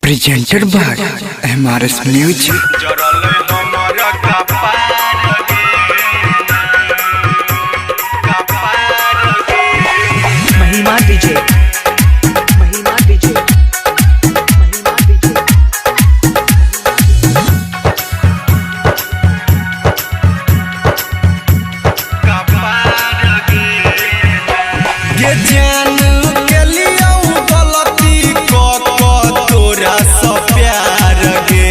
Presented by MRS Music. महिमा DJ महिमा DJ महिमा डीजे ये जान के लिए गलती तोरा से प्यार गे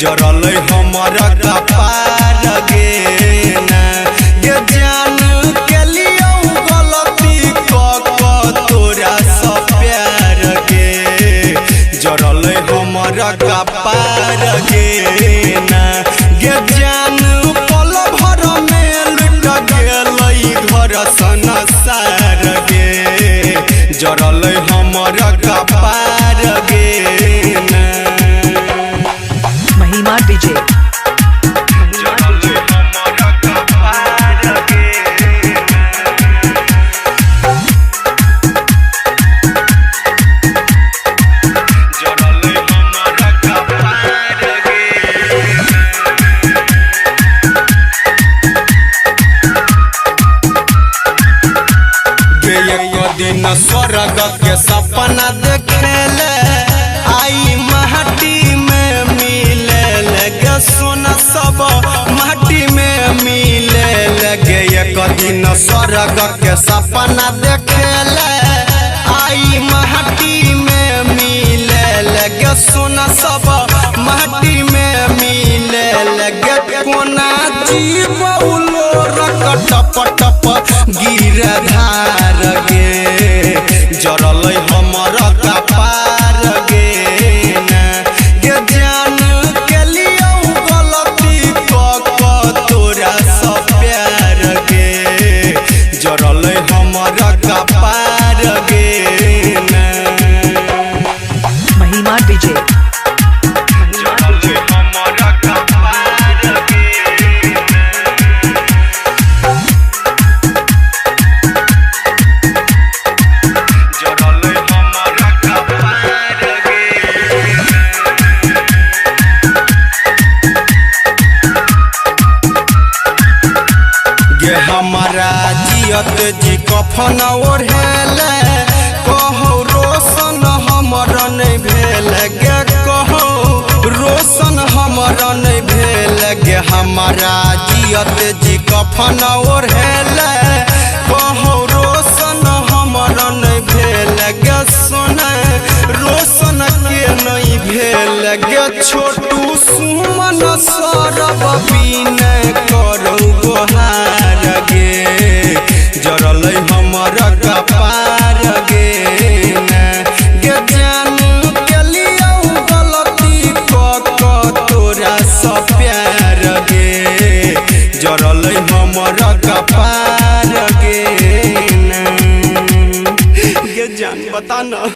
जरल हमर कपार गे ना ये जान के लिए गलती तोरा से प्यार गे जरल हमर कपार गे ना ये जान पल भर में लुट गेलै घर संसार गे जरल हमर कपार गे ना महिमा डीजे जरल हमर कपार गे जरल हमर कपार गे एक दिन स्वर्ग के सपना देखेले आई माटी में मिले लगे सोना सब माटी में मिले लगे एक दिन स्वर्ग के सपना देखेले आई माटी में मिले लगे सोना सब माटी में मिले लगे कोना जीव उलो रक टप टप गिर धार गे जरल हमर कपार गे ना गे जान के लिए गलती तोरा से प्यार गे जरल हमर कपार गे ना महिमा डीजे जरल हमर कपार गे जरल हमर कपार गे गे हमारा जियत जी कफन ओढ़ेले कहो रोशन हमर नहीं भेल गे कहो रोशन हमर नहीं भेल गे हमारा जियत जी कफन ओढ़ेले कहो रोशन हमर नहीं भेल गे सोना रोशन के नहीं भेल गे छोटू सुमन सरब बिनय करू गोहार गे जरल हमर कपार गे ना गे जान के लिए गलती तोरा से प्यार गे जरल हमर कपार गे ना गे जान बता ना।